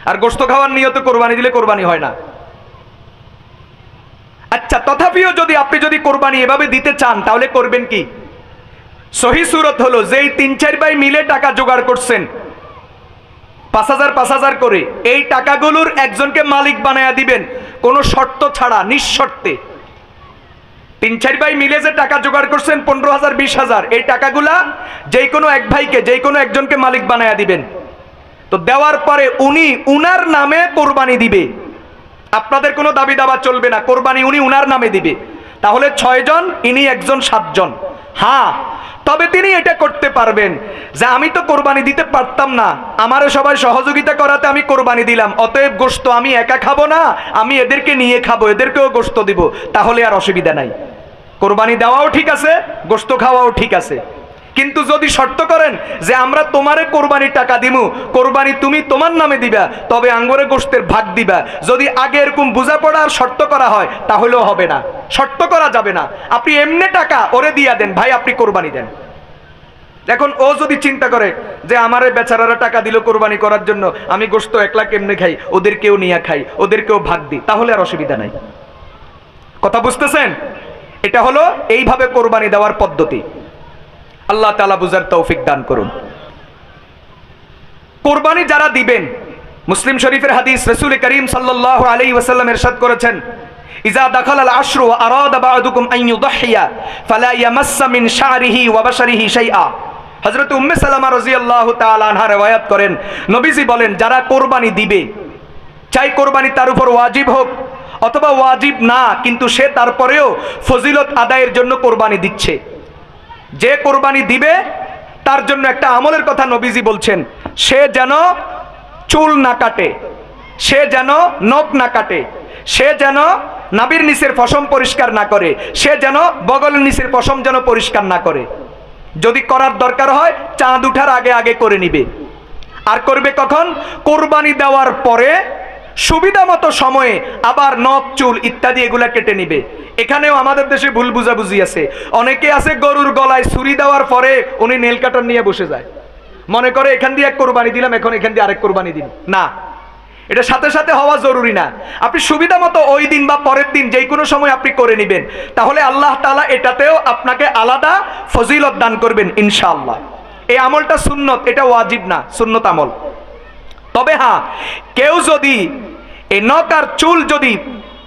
আর গোশত খাওয়ার নিয়তে কোরবানি দিলে কোরবানি হয় না। আচ্ছা, তথাপিও যদি আপনি যদি কোরবানি এভাবে দিতে চান তাহলে করবেন কি? সহি সুরত হলো, যেই 3-4 ভাই মিলে টাকা জোগাড় করছেন 5,000 করে, এই টাকাগুলোর একজনকে মালিক বানায়া দিবেন কোনো শর্ত ছাড়া, নিঃশর্তে। 3-4 ভাই মিলে যে টাকা জোগাড় করছেন 15,000 20,000, এই টাকাগুলা যেই কোনো এক ভাইকে, যেই কোনো একজনকে মালিক বানায়া দিবেন। তো দেওয়ার পরে উনি উনার নামে কোরবানি দিবে, আপনাদের কোনো দাবি দাবা চলবে না, কোরবানি উনি উনার নামে দিবে। তাহলে 6 জন, ইনি একজন, 7 জন। হ্যাঁ, তবে তিনি এটা করতে পারবেন যে আমি তো কোরবানি দিতে পারতাম না, আমারও সবাই সহযোগিতা করাতে আমি কোরবানি দিলাম, অতএব গোশত আমি একা খাবো না, আমি এদেরকে নিয়ে খাবো, এদেরকেও গোশত দিব। তাহলে আর অসুবিধা নাই, কোরবানি দেওয়াও ঠিক আছে, গোশত খাওয়াও ঠিক আছে। কিন্তু যদি শর্ত করেন যে আমরা তোমারে কোরবানির টাকা দিমু, কোরবানি তুমি তোমার নামে দিবা, তবে আঙ্গুরে গোশতের ভাগ দিবা, যদি আগে এরকম বোঝাপড়া আর শর্ত করা হয় তাহলেও হবে না, শর্ত করা যাবে না। আপনি এমনি টাকা ওরে দিয়া দেন, ভাই আপনি কোরবানি দেন। এখন ও যদি চিন্তা করে যে আমারে বেচারারা টাকা দিল কোরবানি করার জন্য, আমি গোশত একলা কেমনে খাই, ওদেরকেও নিয়ে খাই, ওদেরকেও ভাগ দিই, তাহলে আর অসুবিধা নাই। কথা বুঝতেছেন? এটা হলো এইভাবে কোরবানি দেওয়ার পদ্ধতি। আল্লাহ তাআলা বুঝার তৌফিক দান করুন। কোরবানি যারা দিবেন, মুসলিম শরীফের হাদিস, রাসূল করিম সাল্লাল্লাহু আলাইহি ওয়াসাল্লাম ইরশাদ করেছেন, ইজা দাখালাল আশরু ওয়া আরাদা বা'দুকুম আন ইউদহিয়া ফালা ইয়ামাসসা মিন শা'রিহি ওয়া বাশারিহি শাইআ। হযরত উম্মে সালামা রাদিয়াল্লাহু তাআলা আনহা riwayat করেন, নবীজি বলেন, যারা কোরবানি দিবে, চাই কোরবানি তার উপর ওয়াজিব হোক অথবা ওয়াজিব না, কিন্তু সে তারপরেও ফজিলত আদায়ের জন্য কোরবানি দিচ্ছে, যে কোরবানি দিবে তার জন্য একটা আমলের কথা নবীজি বলছেন, সে যেন চুল না কাটে, সে যেন নখ না কাটে, সে যেন নাভির নিচের পশম পরিষ্কার না করে, সে যেন বগলের নিচের পশম যেন পরিষ্কার না করে। যদি করার দরকার হয় চাঁদ উঠার আগে আগে করে নিবে। আর করবে কখন? কোরবানি দেওয়ার পরে সুবিধা মতো সময়ে আবার নখ চুল ইত্যাদি এগুলা কেটে নিবে। এখানেও আমাদের দেশে ভুল বুঝাবুঝি আছে, অনেকে আছে গরুর গলায় ছুরি দেওয়ার পরে উনি নেল কাটার নিয়ে বসে যায়, মনে করে এখান দিয়ে এক কোরবানি দিলাম, এখন এখান দিয়ে আরেক কোরবানি দিন। না, এটা সাথে সাথে হওয়া জরুরি না। আপনি সুবিধা মতো ওই দিন বা পরের দিন যে কোনো সময় আপনি করে নেবেন, তাহলে আল্লাহ তাআলা এটাতেও আপনাকে আলাদা ফজিলত দান করবেন ইনশাআল্লাহ। এই আমলটা সুন্নত, এটা ওয়াজিব না, সুন্নত আমল। তবে হ্যাঁ, কেউ যদি এই নখ আর চুল যদি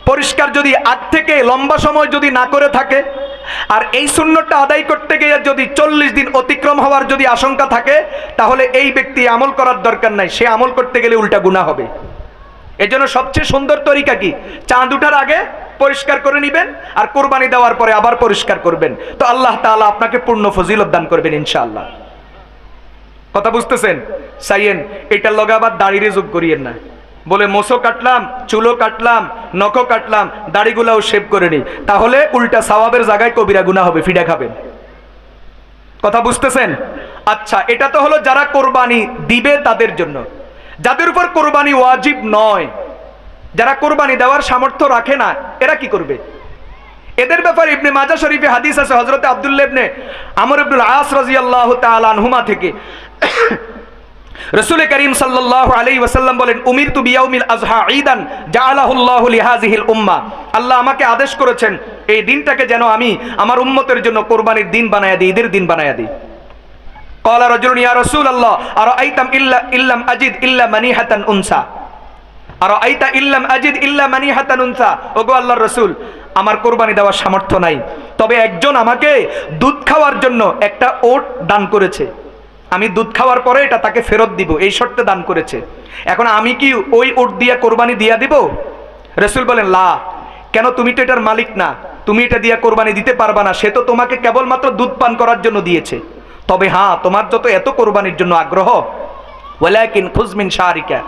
পরিষ্কার যদি আগ থেকে লম্বা সময় যদি না করে থাকে, আর এই সুন্নতটা আদায় করতে গিয়ে যদি 40 দিন অতিক্রম হওয়ার যদি আশঙ্কা থাকে, তাহলে এই ব্যক্তি আমল করার দরকার নাই, সে আমল করতে গেলে উল্টা গুনাহ হবে। এজন্য সবচেয়ে সুন্দর তরিকা কি? চাঁদ উঠার আগে পরিষ্কার করে নেবেন আর কোরবানি দেওয়ার পরে আবার পরিষ্কার করবেন, তো আল্লাহ তাআলা আপনাকে পূর্ণ ফজিলত দান করবেন ইনশাআল্লাহ। কথা বুঝতেছেন? সাইয়েন এটার লগে আবার দাড়িরে যোগ করিয়েন না, বলে মোছও কাটলাম, চুলও কাটলাম, নখও কাটলাম, দাড়িগুলাও শেভ করে নিই, তাহলে উল্টা সওয়াবের জায়গায় কবিরা গুনাহ হবে, ফিডা খাবেন। কথা বুঝতেছেন? আচ্ছা, এটা তো হলো যারা কোরবানি দিবে তাদের জন্য। যাদের উপর কোরবানি ওয়াজিব নয়, যারা কোরবানি দেওয়ার সামর্থ্য রাখে না, এরা কি করবে? এদের ব্যাপারে ইবনে মাজাহ শরীফে হাদিস আছে, হযরত আব্দুল্লাহ ইবনে আমর ইবনুল আস রাদিয়াল্লাহু তাআলা আনহুমা থেকে রাসূল করিম সাল্লাল্লাহু আলাইহি ওয়াসাল্লাম বলেন, উমিরতু বিয়াউমিল আযহা ঈদান জাআলাহুল্লাহু লিহাযিহিল উম্মাহ। আল্লাহ আমাকে আদেশ করেছেন এই দিনটাকে যেন আমি আমার উম্মতের জন্য কোরবানির দিন বানায়া দিই, ঈদের দিন বানায়া দিই। ক্বালা রাজুলুন ইয়া রাসূলুল্লাহ আরাআইতাম ইল্লাম আজিদ ইল্লা মানিহাতান উনসা, আরাআইতা ইল্লাম আজিদ ইল্লা মানিহাতান উনসা। ওগো আল্লাহর রাসূল, আমার কোরবানি দেওয়ার সামর্থ্য নাই, তবে একজন আমাকে দুধ খাওয়ার জন্য একটা ওট দান করেছে, আমি দুধ খাওয়ার পরে এটা তাকে ফেরত দিব, এই শর্তে দান করেছে। এখন আমি কি ওই ওট দিয়া কোরবানি দিয়া দিব? রাসূল বলেন, লা। কেন? তুমি তো এটার মালিক না, তুমি এটা দিয়া কোরবানি দিতে পারবা না, সে তো তোমাকে কেবলমাত্র দুধ পান করার জন্য দিয়েছে। তবে হ্যাঁ, তোমার যত এত কোরবানির জন্য আগ্রহ, ওয়ালাকিন খুয মিন শারিকা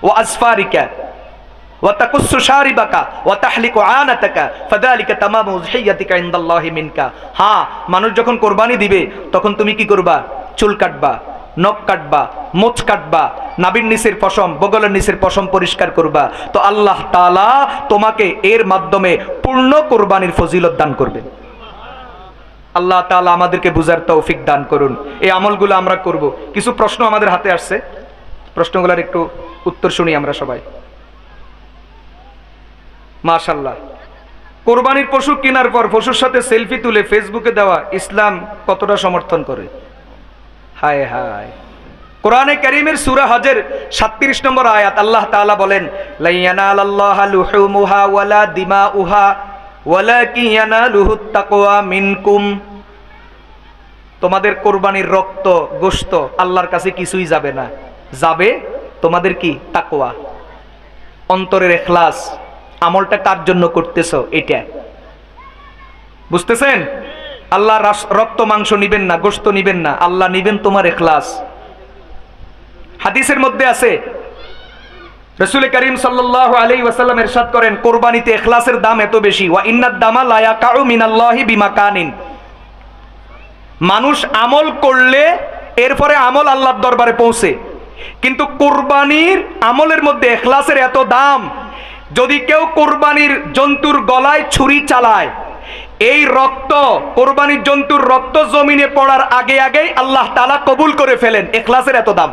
ওয়া আসফারিকা ওয়া তাকুসসু শারিবাকা ওয়া তাহলিকু আনাতাকা ফাযালিকা তামামু উযহিয়াতিকা ইনদাল্লাহি মিনকা। হ্যাঁ, মানুষ যখন কোরবানি দিবে তখন তুমি কি করবা? চুল কাটবা, নখ কাটবা, মোচ কাটবা, নাভির নিচের পশম, বগলের নিচের পশম পরিষ্কার করবা, তো আল্লাহ তাআলা তোমাকে এর মাধ্যমে পূর্ণ কোরবানির ফজিলত দান করবেন। আল্লাহ তাআলা আমাদেরকে বুঝার তৌফিক দান করুন। এই আমলগুলো আমরা করব। কিছু প্রশ্ন আমাদের হাতে আসছে, প্রশ্নগুলোর একটু উত্তর শুনি আমরা সবাই। মাশাআল্লাহ, কোরবানির পশু কেনার পর পশুর সাথে সেলফি তুলে ফেসবুকে দেওয়া ইসলাম কতটা সমর্থন করে? হায় হায়, কোরআনে কারীমের সূরা হজের 37 নম্বর আয়াত আল্লাহ তাআলা বলেন, লা ইয়ানালাল্লাহা লুহুমুহা ওয়ালা দিমাউহা ওয়ালাকিন ইয়ানালুহুত তাকওয়া মিনকুম। তোমাদের কোরবানির রক্ত গোশত আল্লাহর কাছে কিছুই যাবে না, যাবে তোমাদের কি? তাকওয়া, অন্তরের ইখলাস। আমলটা কার জন্য করতেছো এটা বুঝতেছেন? আল্লাহ রক্ত মাংস নিবেন না, গোশত নিবেন না, আল্লাহ নিবেন তোমার ইখলাস। হাদিসের মধ্যে আছে, রাসূল করিম সাল্লাল্লাহু আলাইহি ওয়াসাল্লাম ইরশাদ করেন, কোরবানিতে ইখলাসের দাম এত বেশি, ওয়া ইন্নাদ দামা লা ইয়াকাউ মিনাল্লাহি বিমাকানিন। মানুষ আমল করলে এরপরে আমল আল্লাহর দরবারে পৌঁছে, কিন্তু কোরবানির আমলের মধ্যে ইখলাসের এত দাম, যদি কেউ কোরবানির জন্তুর গলায় ছুরি চালায়, এই রক্ত, কোরবানির জন্তুর রক্ত জমিনে পড়ার আগে আগেই আল্লাহ তাআলা কবুল করে ফেলেন। ইখলাসের এত দাম,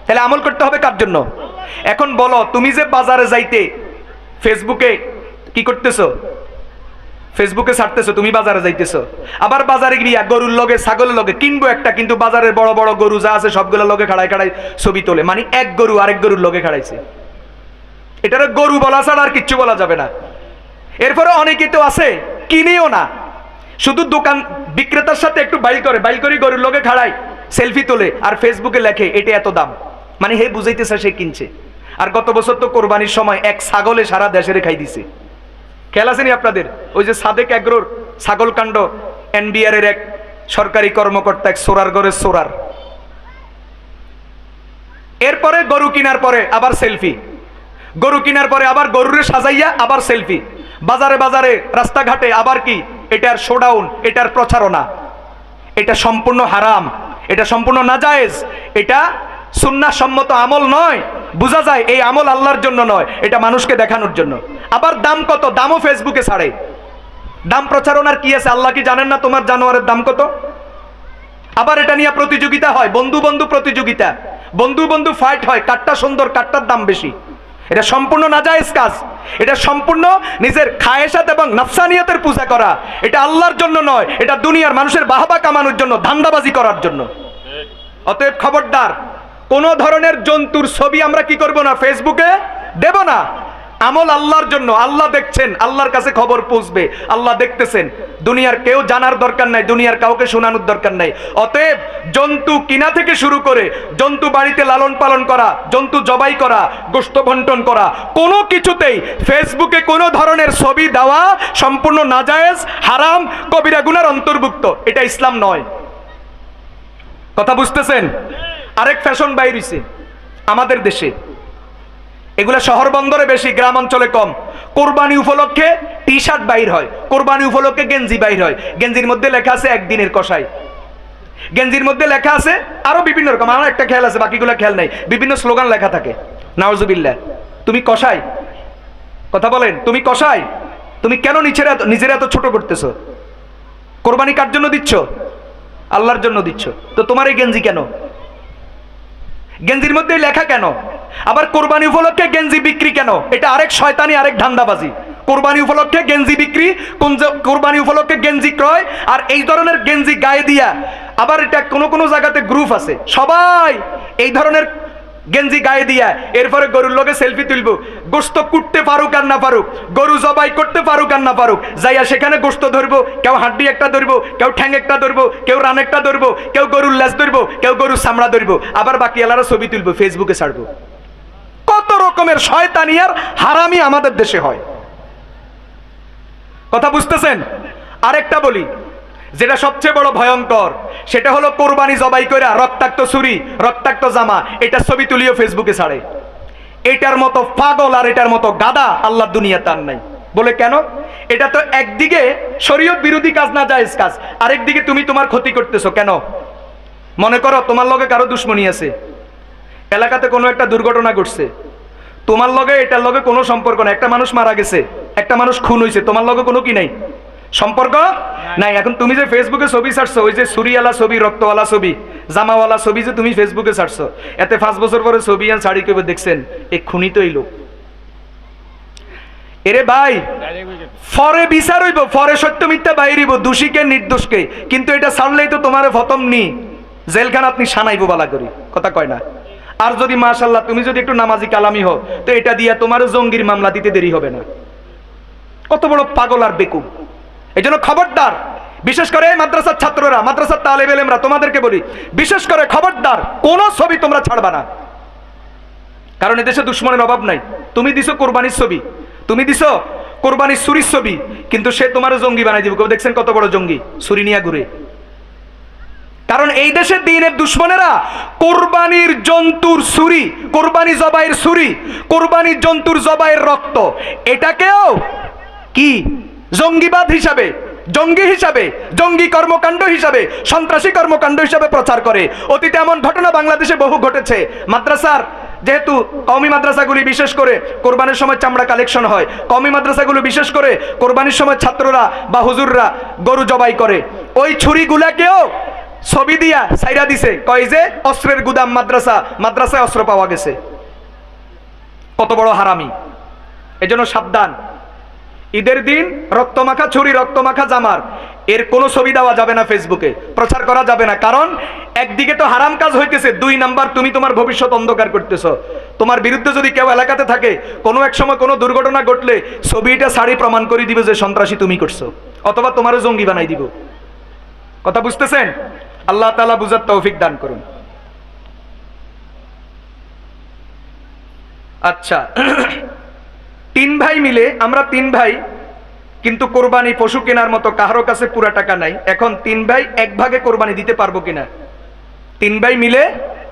তাহলে আমল করতে হবে কার জন্য? এখন বলো, তুমি যে বাজারে যাইতে ফেসবুকে কি করতেছো? ফেসবুকে ছাড়তেছো তুমি বাজারে যাইতেছো, আবার বাজারে গিয়া গরুর লগে ছাগলের লগে কিনবো একটা, কিন্তু বাজারের বড় বড় গরু যা আছে সবগুলো লগে খাড়ায় খাড়ায় ছবি তোলে, মানে এক গরু আরেক গরুর লগে খাড়াইছে। এটারে গরু বলা ছাড়া আর কিচ্ছু বলা যাবে না। এরপরে অনেকে তো আছে কিনেও না, শুধু দোকান বিক্রেতার সাথে একটু বাইল করে গরুর লগে খাড়ায় সেলফি তোলে আর ফেসবুকে লেখে এটা এত দাম, মানে হে বুঝাইতেছে সে কিনছে। আর গত বছর তো কোরবানির সময় এক ছাগলে সারা দেশের খাই দিছে। খেয়াল আসেনি আপনাদের? ওই যে সাদেক এগ্রোর ছাগল কাণ্ড, এনবিআর এর এক সরকারি কর্মকর্তা, এক সোরার ঘরের সোরার। এরপরে গরু কেনার পরে আবার সেলফি, গরু কেনার পরে আবার গরুরে সাজাইয়া আবার সেলফি, বাজারে বাজারে রাস্তাঘাটে আবার কি এটার শোডাউন, এটার প্রচারণা। এটা সম্পূর্ণ হারাম, এটা সম্পূর্ণ নাজায়েজ, এটা সুন্নাহ সম্মত আমল নয়। বোঝা যায় এই আমল আল্লাহর জন্য নয়, এটা মানুষকে দেখানোর জন্য। আবার দাম কত? দামও ফেসবুকে ছাড়ে। দাম প্রচারণার কি আছে? আল্লাহ কি জানেন না তোমার জানোয়ারের দাম কত? আবার এটা নিয়ে প্রতিযোগিতা হয়, বন্ধু বন্ধু প্রতিযোগিতা, বন্ধু বন্ধু ফাইট হয়, কাটটা সুন্দর কাটটার দাম বেশি। এটা সম্পূর্ণ নাজায়েজ কাজ, এটা সম্পূর্ণ নিজের খায়েশাত এবং নফসানিয়তের পূজা করা। এটা আল্লাহর জন্য নয়, এটা দুনিয়ার মানুষের বাহবা কামানোর জন্য, ধান্দাবাজি করার জন্য। অতএব খবরদার, কোন ধরনের জন্তুর ছবি আমরা কি করব না, ফেসবুকে দেব না। আমল আল্লাহর জন্য, আল্লাহ দেখছেন, আল্লাহর কাছে খবর পৌঁছবে, আল্লাহ দেখতেছেন। দুনিয়ার কেউ জানার দরকার নাই, দুনিয়ার কাউকে শোনানোর দরকার নাই। অতএব জন্তু কিনা থেকে শুরু করে জন্তু বাড়িতে লালন পালন করা, জন্তু জবাই করা, গোশত বন্টন করা, কোনো কিছুতেই ফেসবুকে কোনো ধরনের ছবি দেওয়া সম্পূর্ণ নাজায়েজ, হারাম, কবিরা গুনার অন্তর্ভুক্ত। এটা ইসলাম নয়। কথা বুঝতেছেন? আরেক ফ্যাশন বাইর হইছে আমাদের দেশে, এগুলা শহর বন্দরে বেশি, গ্রাম অঞ্চলে কম। কোরবানি উপলক্ষে টি শার্ট বাইর হয়, কোরবানি উপলক্ষে গেঞ্জি বাইর হয়, গেঞ্জির মধ্যে লেখা আছে একদিনের কসাই, গেঞ্জির মধ্যে লেখা আছে আরো বিভিন্ন রকম, আমার একটা খেয়াল আছে, বাকিগুলো খেয়াল নাই, বিভিন্ন স্লোগান লেখা থাকে। নাউজুবিল্লাহ, তুমি কসাই? কথা বলেন, তুমি কসাই? তুমি কেন নিজের এত ছোট করতেছো? কোরবানি কার জন্য দিচ্ছ? আল্লাহর জন্য দিচ্ছ, তো তোমার এই গেঞ্জি কেন? গেঞ্জির মধ্যে লেখা কেন? আবার কোরবানি উপলক্ষে গেঞ্জি বিক্রি কেন? এটা আরেক শয়তানি, আরেক ধান্দাবাজি। কোরবানি উপলক্ষে গেঞ্জি বিক্রি, কোরবানি উপলক্ষে গেঞ্জি ক্রয়, আর এই ধরনের গেঞ্জি গায়ে দিয়া আবার এটা কোনো জায়গাতে গ্রুপ আছে, সবাই এই ধরনের গেঞ্জি গায়ে দিয়া এরপরে গরুর লগে সেলফি তুলবো। গোশত কুটতে পারুক আর না পারুক, গরু জবাই করতে পারুক আর না পারুক, যাইয়া সেখানে গোশত ধরবো, কেউ হাড্ডি একটা ধরবো, কেউ ঠ্যাং একটা ধরবো, কেউ রান একটা ধরবো, কেউ গরুর লেজ ধরবো, কেউ গরুর চামড়া ধরবো, আবার বাকি এলারা ছবি তুলবো, ফেসবুকে ছাড়বো। কত রকমের শয়তানি আর হারামি আমাদের দেশে হয়। কথা বুঝতেছেন? আরেকটা বলি, যেটা সবচেয়ে বড় ভয়ঙ্কর, সেটা হলো কোরবানি জবাই করে রক্তাক্ত ছুরি, রক্তাক্ত জামা, এটা ছবি তুলিও ফেসবুকে ছাড়ে। এটার মতো পাগল আর এটার মতো গাদা আল্লাহর দুনিয়াতে আর নাই। বলে কেন? এটা তো একদিকে শরীয়ত বিরোধী কাজ, না জায়েজ কাজ, আরেকদিকে তুমি তোমার ক্ষতি করতেছো। কেন? মনে করো তোমার লগে কারো দুশ্মনী আছে, এলাকাতে কোনো একটা দুর্ঘটনা ঘটছে, তোমার লগে এটার লগে কোনো সম্পর্ক নাই, একটা মানুষ মারা গেছে, একটা মানুষ খুন হয়েছে, তোমার লগে কোনো কি নাই, সম্পর্ক নাই। এখন তুমি যে ফেসবুকে ছবি ছাড়ছো, ওই যে ছুরিওয়ালা ছবি, রক্তওয়ালা ছবি, জামাওয়ালা ছবি যে তুমি ফেসবুকে ছাড়ছো, এতে 5 বছর পরে ছবি আর শাড়ি কেউ দেখছেন, এই খুনি তো এই লোক। এরে ভাই, ফরে বিচার হইব, ফরে সত্য মিথ্যা বাইরিব, দোষীকে নির্দোষকে, কিন্তু এটা ছাড়লেই তো তোমার ফতম নি জেলখানা আপনি সানাইবো বালা করি, কথা কয় না। আর যদি মাশাআল্লাহ তুমি যদি একটু নামাজি কালামি হও, তো এটা দিয়া তোমার জঙ্গির মামলা দিতে দেরি হবে না। কত বড় পাগল আর বেকুব! এই জন্য খবরদার, বিশেষ করে মাদ্রাসার ছাত্ররা, মাদ্রাসার তালেবে ইলমরা, তোমাদেরকে বলি, বিশেষ করে খবরদার, কোন ছবি তোমরা ছাড়বা না। কারণ এদেশে দুশ্মনের অভাব নাই। তুমি দিছো কোরবানির ছবি, তুমি দিছো কোরবানির ছুরির ছবি, কিন্তু সে তোমার জঙ্গি বানাই দিব। কেউ দেখছেন কত বড় জঙ্গি, ছুরি নিয়ে ঘুরে? কারণ এই দেশের দ্বীনের দুশ্মনেরা কোরবানির জন্তুর ছুরি, কোরবানি জবাইয়ের ছুরি, কোরবানির জন্তুর জবাইয়ের রক্ত, এটাকেও কি জঙ্গিবাদ হিসাবে, জঙ্গি হিসাবে, জঙ্গি কর্মকাণ্ড হিসাবে, সন্ত্রাসী কর্মকাণ্ড হিসাবে প্রচার করে। অতীতে এমন ঘটনা বাংলাদেশে বহু ঘটেছে। মাদ্রাসার, যেহেতু কওমি মাদ্রাসাগুলি বিশেষ করে কোরবানির সময় চামড়া কালেকশন হয়, কওমি মাদ্রাসাগুলো বিশেষ করে কোরবানির সময় ছাত্ররা বা হুজুররা গরু জবাই করে, ওই ছুরিগুলাকেও ছবি দিয়া সাইরা দিছে, কয় যে অস্ত্রের গুদাম মাদ্রাসা, মাদ্রাসায় অস্ত্র পাওয়া গেছে। কত বড় হারামি! এজন্য সাবধান। ঈদের দিন রক্তমাখা ছুরি, রক্তমাখা জামার, এর কোনো ছবি দেওয়া যাবে না, ফেসবুকে প্রচার করা যাবে না। কারণ একদিকে তো হারাম কাজ হইতেছে, 2 নাম্বার তুমি তোমার ভবিষ্যৎ অন্ধকার করতেছো। তোমার বিরুদ্ধে যদি কেউ এলাকাতে থাকে, কোনো এক সময় কোনো দুর্ঘটনা ঘটলে ছবিটা ছাড়ি প্রমাণ করে দিবে যে সন্ত্রাসী তুমি করছো, অথবা তোমারও জঙ্গি বানাই দিব। কথা বুঝতেছেন? আল্লাহ তাআলা বুঝার তৌফিক দান করুন। আচ্ছা, 3 ভাই মিলে, আমরা 3 ভাই, কিন্তু কোরবানি পশু কেনার মতো কারো কাছে পুরা টাকা নাই। এখন 3 ভাই এক ভাগে কোরবানি দিতে পারবো কিনা? 3 ভাই মিলে,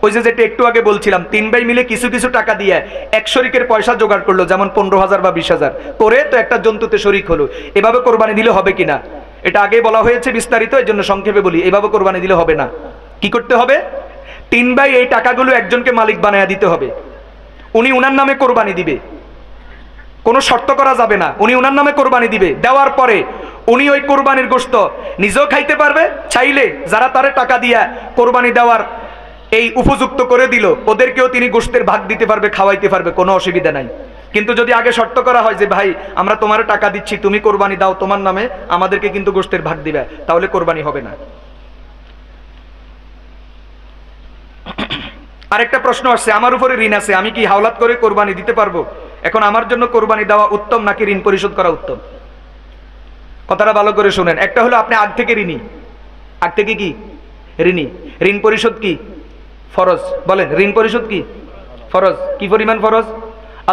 ওই যে যেটা একটু আগে বলছিলাম, 3 ভাই মিলে কিছু কিছু টাকা দিয়ে এক শরিকের পয়সা জোগাড় করলো, যেমন 15,000 বা 20,000 করে, তো একটা জন্তুতে শরিক হলো। এভাবে কোরবানি দিলে হবে কিনা? এটা আগে বলা হয়েছে বিস্তারিত, এই জন্য সংক্ষেপে বলি। এভাবে কোরবানি দিলে হবে না। কি করতে হবে? 3 ভাই এই টাকাগুলো একজনকে মালিক বানায়া দিতে হবে। উনি উনার নামে কোরবানি দিবে, কোনো শর্ত করা যাবে না। উনি উনার নামে কোরবানি দিবে, দেওয়ার পরে উনি ওই কোরবানির গোশত নিজেও খাইতে পারবে, চাইলে যারা তারে টাকা দিয়া কোরবানি দেওয়ার এই উপযুক্ত করে দিল, ওদেরকেও তিনি গোশতের ভাগ দিতে পারবে, খাওয়াইতে পারবে, কোনো অসুবিধা নাই। কিন্তু যদি আগে শর্ত করা হয় যে ভাই আমরা তোমার টাকা দিচ্ছি, তুমি কোরবানি দাও তোমার নামে, আমাদেরকে কিন্তু গোশতের ভাগ দিবে, তাহলে কোরবানি হবে না। আরেকটা প্রশ্ন আসছে, আমার উপরে ঋণ আছে, আমি কি হাওলাত করে কোরবানি দিতে পারবো? এখন আমার জন্য কোরবানি দেওয়া উত্তম নাকি ঋণ পরিশোধ করা উত্তম? কথাটা ভালো করে শুনেন। একটা হলো আপনি আগ থেকে ঋণী, আগ থেকে কি ঋণী, ঋণ পরিশোধ কি ফরজ? বলেন, ঋণ পরিশোধ কি ফরজ? কি পরিমাণ ফরজ?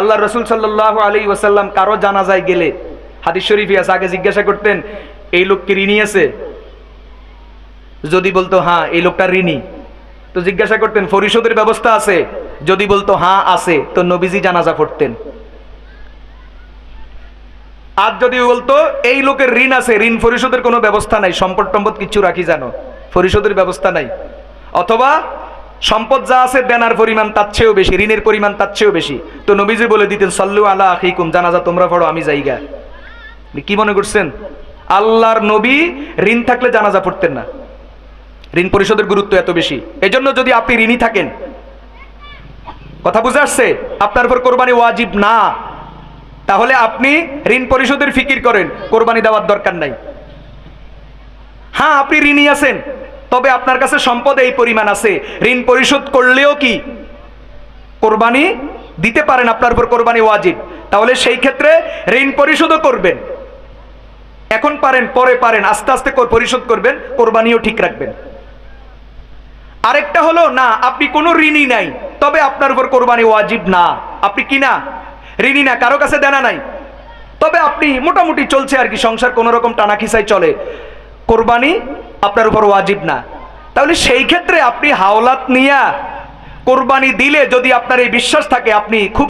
আল্লাহ রসুল সাল্লাল্লাহু আলাইহি ওয়াসাল্লাম কারো জানাজায় গেলে, হাদিস শরীফে আছে, আগে জিজ্ঞাসা করতেন এই লোক কি ঋণী আছে? যদি বলতো হ্যাঁ এই লোকটা ঋণী, তো জিজ্ঞাসা করতেন পরিশোধের ব্যবস্থা আছে? যদি বলতো হ্যাঁ আছে, তো নবীজি জানাজা পড়তেন। আর যদি বলতো এই লোকের ঋণ আছে, ঋণ পরিশোধের কোনো ব্যবস্থা নাই, সম্পদ টম্পদ কিছু রাখি জানো, পরিশোধের ব্যবস্থা নাই, অথবা সম্পদ যা আছে দেনার পরিমাণ তার চেয়েও বেশি, ঋণের পরিমাণ তার চেয়েও বেশি, তো নবীজি বলে দিতেন সাল্লু আলা আখিকুম, জানাজা তোমরা পড়ো, আমি যাইগা। কি মনে করছেন আল্লাহর নবী ঋণ থাকলে জানাজা পড়তেন না? ঋণ পরিশোধের গুরুত্ব এত বেশি। এজন্য যদি আপনি ঋণী থাকেন, কথা বুঝে আসছে, আপনার উপর কোরবানি ওয়াজিব না, তাহলে আপনি ঋণ পরিশোধের ফিকির করেন, কোরবানি দেওয়ার দরকার নাই। হ্যাঁ আপনি ঋণী আছেন, তবে আপনার কাছে সম্পদ এই পরিমাণ আছে, ঋণ পরিশোধ করলেও কি কোরবানি দিতে পারেন, আপনার উপর কোরবানি ওয়াজিব, তাহলে সেই ক্ষেত্রে ঋণ পরিশোধও করবেন। এখন পারেন, পরে পারেন, আস্তে আস্তে পরিশোধ করবেন, কোরবানিও ঠিক রাখবেন। আরেকটা হলো না, আপনি কোনো ঋণী নাই, তবে আপনার উপর কোরবানি ওয়াজিব না, আপনি কি না ঋণী না, কারো কাছে দেনা নাই, তবে আপনি মোটামুটি চলছে আর কি, সংসার কোনো রকম টানা খিসাই চলে, কোরবানি আপনার উপর ওয়াজিব না। তাহলে সেই ক্ষেত্রে আপনি হাওলাত নিয়া কোরবানি দিলে, যদি আপনার এই বিশ্বাস থাকে আপনি খুব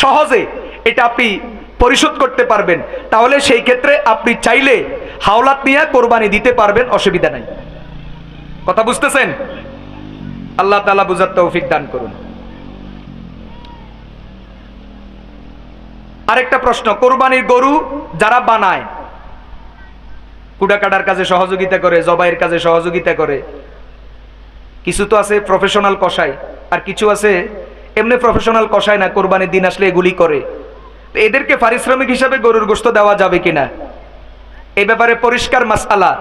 সহজে এটা আপনি পরিশোধ করতে পারবেন, তাহলে সেই ক্ষেত্রে আপনি চাইলে হাওলাত নিয়া কোরবানি দিতে পারবেন, অসুবিধা নাই। কথা বুঝতেছেন? আল্লাহ তাআলা বুঝার তৌফিক দান করুন। আরেকটা প্রশ্ন, কোরবানির গরু যারা বানায়, কুড়া কাটার কাজে সহযোগিতা করে, জবাইয়ের কাজে সহযোগিতা করে। কিছু তো আছে প্রফেশনাল কসাই, আর কিছু আছে এমনি প্রফেশনাল কসাই না, কোরবানির দিন আসলে এগুলি করে। এদেরকে পারিশ্রমিক হিসাবে গরুর গোশত দেওয়া যাবে কিনা, এই ব্যাপারে পরিষ্কার মাসআলা।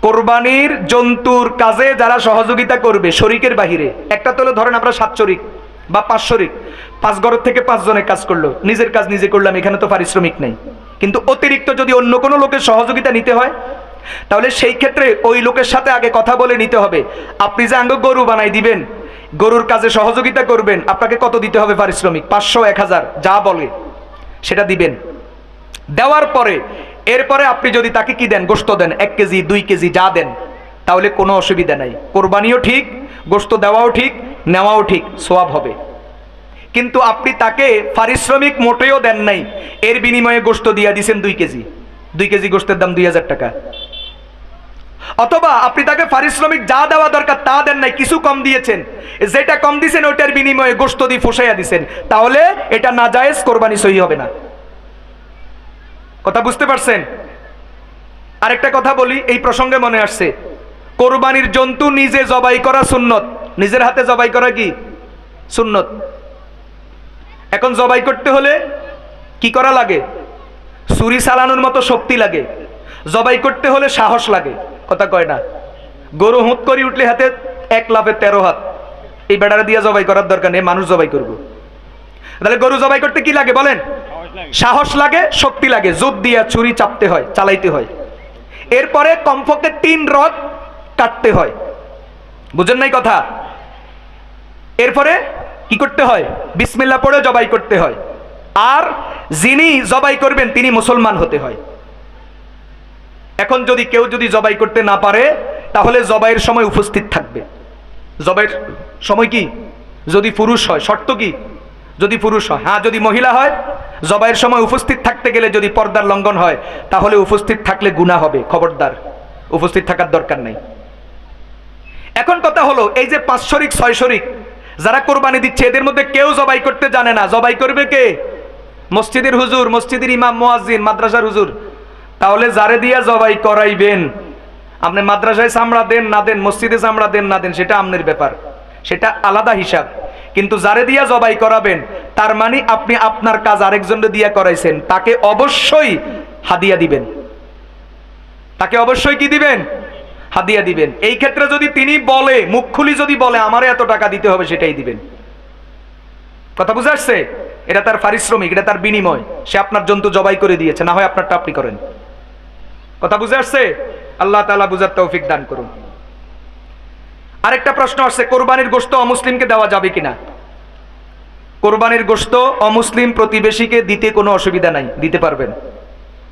কোরবানির জন্তুর কাজে যারা সহযোগিতা করবে শরিকের বাহিরে, একটা তো ধরেন আমরা 7 শরিক বা 5 শরিক, 5 ঘরের থেকে 5 জনে কাজ করলো, নিজের কাজ নিজে করলাম, এখানে তো পারিশ্রমিক নেই। কিন্তু অতিরিক্ত যদি অন্য কোনো লোকের সহযোগিতা নিতে হয়, তাহলে সেই ক্ষেত্রে ওই লোকের সাথে আগে কথা বলে নিতে হবে। আপনি যে আঙ্গ গরু বানাই দিবেন, গরুর কাজে সহযোগিতা করবেন, আপনাকে কত দিতে হবে পারিশ্রমিক? 500, 1000 যা বলে সেটা দিবেন। দেওয়ার পরে এরপরে আপনি যদি তাকে কি দেন, গোশত দেন, 1 কেজি 2 কেজি যা দেন, তাহলে কোনো অসুবিধা নাই। কোরবানিও ঠিক, গোশত দেওয়াও ঠিক, নেওয়াও ঠিক, সওয়াব হবে। কিন্তু আপনি তাকে পারিশ্রমিক মোটেও দেন নাই, এর বিনিময়ে গোশত দিয়া দিয়েছেন 2 কেজি, 2 কেজি গোশতের দাম 2000 টাকা। অথবা আপনি তাকে পারিশ্রমিক যা দেওয়া দরকার তা দেন নাই, কিছু কম দিয়েছেন, যেটা কম দিয়েছেন ওইটার বিনিময়ে গোশত দিয়ে ফুসাইয়া দিয়েছেন, তাহলে এটা নাজায়েজ, কোরবানি সহি হবে না। কথা বুঝতে পারছেন? আরেকটা কথা বলি, এই প্রসঙ্গে মনে আসছে, কোরবানির জন্তু নিজে জবাই করা সুন্নত, নিজের হাতে জবাই করা কি সুন্নত। এখন জবাই করতে হলে কি করা লাগে? ছুরি চালানোর মতো শক্তি লাগে, জবাই করতে হলে সাহস লাগে, কথা কয় না? গরু হুঁত করে উঠলে হাতে 1 লাফে 13 হাত, এই বেড়ারা দিয়ে জবাই করার দরকার নেই, মানুষ জবাই করবো। তাহলে গরু জবাই করতে কি লাগে বলেন? সাহস লাগে, শক্তি লাগে, জোর দিয়া ছুরি চাপতে হয়, চালাইতে হয়। এরপরে কমপক্ষে 3 রড কাটতে হয়, বুঝেন নাই কথা? এরপরে কি করতে হয়? বিসমিল্লাহ পড়ে জবাই করতে হয়। আর যিনি জবাই করবেন তিনি মুসলমান হতে হয়। এখন যদি কেউ জবাই করতে না পারে, তাহলে জবাইয়ের সময় উপস্থিত থাকবে। জবাইয়ের সময় কি? যদি পুরুষ হয়, শর্ত কি? যদি পুরুষ হয়। হ্যাঁ, যদি মহিলা হয়, জবাইয়ের সময় উপস্থিত থাকতে গেলে যদি পর্দার লঙ্ঘন হয়, তাহলে উপস্থিত থাকলে গুনাহ হবে, খবরদার, উপস্থিত থাকার দরকার নেই। এখন কথা হলো, এই যে 5 শরিক 6 শরিক যারা কোরবানি দিচ্ছে, এদের মধ্যে কেউ জবাই করতে জানে না, জবাই করবে কে? মসজিদের হুজুর, মসজিদের ইমাম, মুয়াজ্জিন, মাদ্রাসার হুজুর। তাহলে যারে দিয়া জবাই করাইবেন, আপনি মাদ্রাসায় চামড়া দেন না দেন, মসজিদে চামড়া দেন না দেন, সেটা আপনার ব্যাপার, সেটা আলাদা হিসাব। কিন্তু যারে দিয়া জবাই করাবেন, তার মানে আপনি আপনার কাজ আরেকজনকে দিয়া করাইছেন, তাকে অবশ্যই হাদিয়া দিবেন, তাকে অবশ্যই কি দিবেন? হাদিয়া দিবেন। এই ক্ষেত্রে যদি তিনি বলে, মুখ খুলি যদি বলে আমারে এত টাকা দিতে হবে, সেটাই দিবেন। কথা বুঝে আসছে? এটা তার পারিশ্রমিক, এটা তার বিনিময়, সে আপনার জন্তু জবাই করে দিয়েছে, না হয় আপনারটা আপনি করেন। কথা বুঝে আসছে? আল্লাহ তাআলা বুঝার তৌফিক দান করুন। আরেকটা প্রশ্ন আসছে, কোরবানির গোশত অমুসলিমকে দেওয়া যাবে কিনা? কোরবানির গোশত অমুসলিম প্রতিবেশীকে দিতে কোনো অসুবিধা নাই, দিতে পারবেন।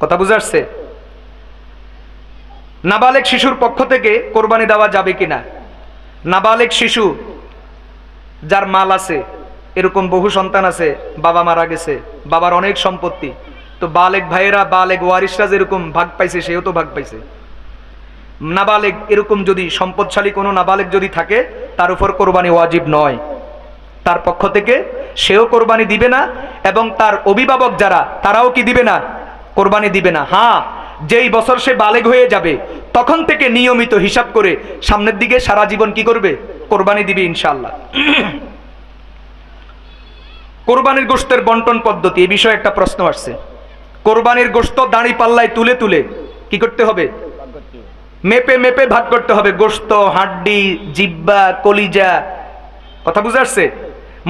কথা বুঝে আসছে? নাবালেগ শিশুর পক্ষ থেকে কোরবানি দেওয়া যাবে কিনা? নাবালেগ শিশু যার মাল আছে, এরকম বহু সন্তান আছে, বাবা মারা গেছে, বাবার অনেক সম্পত্তি, তো বালেগ ভাইয়েরা, বালেগ ওয়ারিসরা যেরকম ভাগ পাইছে, সেও তো ভাগ পাইছে। নাবালেগ এরকম যদি সম্পদশালী কোনো নাবালেগ যদি থাকে, তার উপর কোরবানি ওয়াজিব নয়, তার পক্ষ থেকে সেও কোরবানি দিবে না, এবং তার অভিভাবক যারা, তারাও কি দিবে না? কোরবানি দিবে না। হ্যাঁ, যেই বছর সে বালেগ হয়ে যাবে, তখন থেকে নিয়মিত হিসাব করে সামনের দিকে সারা জীবন কি করবে? কোরবানি দিবে ইনশাআল্লাহ। কোরবানির গোশতের বন্টন পদ্ধতি, এই বিষয়ে একটা প্রশ্ন আসছে। কোরবানির গোশত দাঁড়ি পাল্লায় তুলে তুলে কি করতে হবে? মেপে মেপে ভাগ করতে হবে। গোশত, হাড্ডি, জিব্বা, কলিজা, কথা বুঝে আসছে?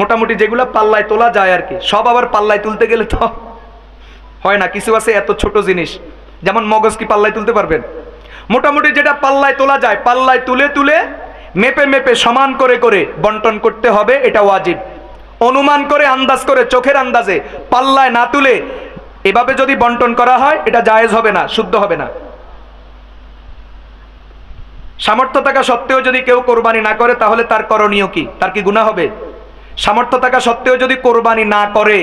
মোটামুটি যেগুলো পাল্লায় তোলা যায় আর কি, সব আবার পাল্লায় তুলতে গেলে তো হয় না। কিছু আছে এত ছোট জিনিস, যেমন মগজ, কি পাল্লায় তুলতে পারবেন? মোটামুটি যেটা পাল্লায় তোলা যায়, পাল্লায় তুলে তুলে মেপে মেপে সমান করে করে বন্টন করতে হবে, এটা ওয়াজিব। অনুমান করে, আন্দাজ করে, চোখের আন্দাজে পাল্লায় না তুলে এভাবে যদি বন্টন করা হয়, এটা জায়েজ হবে না, শুদ্ধ হবে না। সামর্থ্য থাকা সত্ত্বেও যদি কেউ কোরবানি না করে, তাহলে তার করণীয় কি? তার কি গুনাহ হবে? সামর্থ্য থাকা সত্ত্বেও যদি কোরবানি না করে,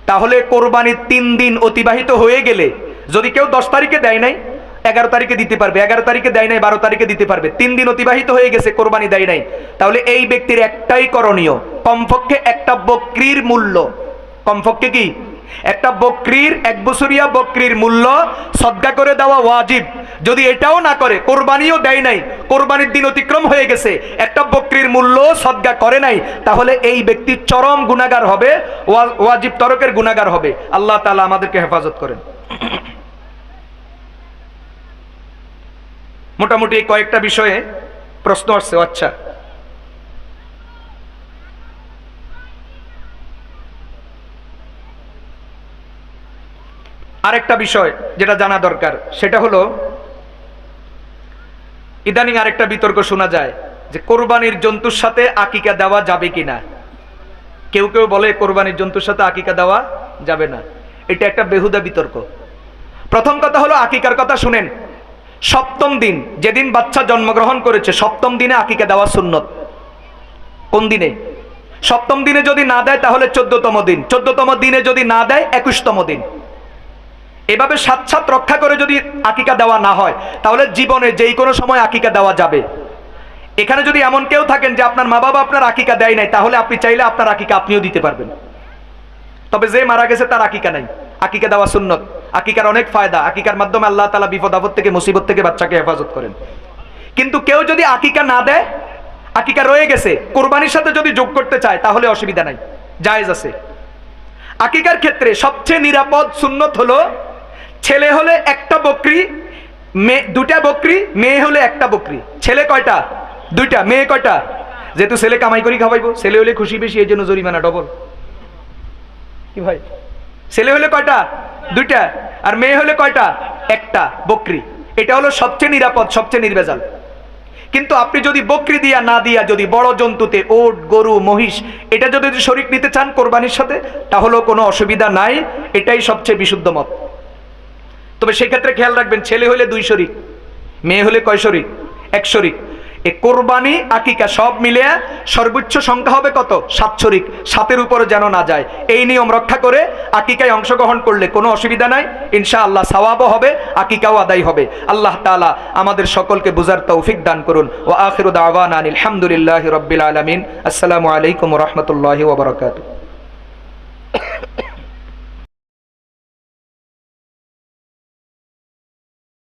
তাহলে কোরবানির 3 দিন অতিবাহিত হয়ে গেলে, যদি কেউ 10 তারিখে দেয় নাই, 11 তারিখে দিতে পারবে, 11 তারিখে দেয় নাই, 12 তারিখে দিতে পারবে। 3 দিন অতিবাহিত হয়ে গেছে, কোরবানি দেয় নাই, তাহলে এই ব্যক্তির একটাই করণীয়, কমপক্ষে একটা বকরির মূল্য, কমপক্ষে কি একটা বকরির, এক বছরিয়া বকরির মূল্য সদকা করে দেওয়া ওয়াজিব। যদি এটাও না করে, কোরবানিও দেয় নাই, কোরবানির দিন অতিক্রম হয়ে গেছে, একটা বকরির মূল্য সদকা করে নাই, তাহলে এই ব্যক্তি চরম গুনাহগার হবে, ওয়াজিব তরকের গুনাহগার হবে। আল্লাহ তাআলা আমাদেরকে হেফাজত করেন। মোটামুটি এই কয়েকটা বিষয়ে প্রশ্ন আসছে। আচ্ছা, আরেকটা বিষয় যেটা জানা দরকার সেটা হলো, ইদানিং আরেকটা বিতর্ক শোনা যায় যে কোরবানির জন্তুর সাথে আকিকা দেওয়া যাবে কিনা। কেউ কেউ বলে কোরবানির জন্তুর সাথে আকিকা দেওয়া যাবে না। এটা একটা বেহুদা বিতর্ক। প্রথম কথা হলো, আকিকার কথা শুনেন। সপ্তম দিন, যেদিন বাচ্চা জন্মগ্রহণ করেছে, সপ্তম দিনে আকিকা দেওয়া সুন্নত। কোন দিনে? সপ্তম দিনে যদি না দেয় তাহলে 14তম দিন, 14তম দিনে যদি না দেয় 21তম দিন। এভাবে সাত সাত রক্ষা করে যদি আকিকা দেওয়া না হয়, তাহলে জীবনে যেই কোনো সময় আকিকা দেওয়া যাবে। এখানে যদি এমন কেউ থাকেন যে আপনার মা বাবা আপনার আকিকা দেয় নাই, তাহলে আপনি চাইলে আপনার আকিকা আপনিও দিতে পারবেন। তবে যে মারা গেছে তার আকিকা নাই, আকিকা দেওয়া সুন্নত। আকিকার অনেক ফায়দা, আকিকার মাধ্যমে আল্লাহ তাআলা বিপদ আপদ থেকে, মুসিবত থেকে বাচ্চাকে হেফাজত করেন। কিন্তু কেউ যদি আকিকা না দেয়, আকিকা রয়ে গেছে, কোরবানির সাথে যদি যোগ করতে চায় তাহলে অসুবিধা নাই, জায়েজ আছে। আকিকার ক্ষেত্রে সবচেয়ে নিরাপদ সুন্নত হলো, ছেলে হলে একটা বকরি, দুটা বকরি, মেয়ে হলে একটা বকরি। ছেলে কয়টা? দুইটা। মেয়ে কয়টা? যেহেতু ছেলে কামাই করি খাওয়াইবো, ছেলে হলে খুশি বেশি, এই জন্য জরিমানা ডবল। কি ভাই, ছেলে হলে কয়টা? দুইটা। আর মেয়ে হলে কয়টা? একটা বকরি। এটা হলো সবচেয়ে নিরাপদ, সবচেয়ে নির্ভেজাল। কিন্তু আপনি যদি বকরি দিয়া না দিয়া যদি বড় জন্তুতে, ওট, গরু, মহিষ, এটা যদি শরীক নিতে চান কোরবানির সাথে, তাহলেও কোনো অসুবিধা নাই। এটাই সবচেয়ে বিশুদ্ধ মত। তবে সেক্ষেত্রে খেয়াল রাখবেন, ছেলে হলে 2 শরীক, মেয়ে হলে কয় শরীক? 1 শরীক। এই কোরবানি আকিকা সব মিলে সর্বোচ্চ সংখ্যা হবে কত? 7 শরীক। 7-এর উপরে যেন না যায়, এই নিয়ম রক্ষা করে আকিকায় অংশগ্রহণ করলে কোনো অসুবিধা নাই, ইনশাআল্লাহ সওয়াবও হবে, আকিকাও আদায় হবে। আল্লাহ তাআলা আমাদের সকলকে বুঝার তৌফিক দান করুন। ওয়া আখিরু দাওয়ানা আলহামদুলিল্লাহি রাব্বিল আলামিন। আসসালামু আলাইকুম ওয়া রাহমাতুল্লাহি ওয়া বারাকাতুহু।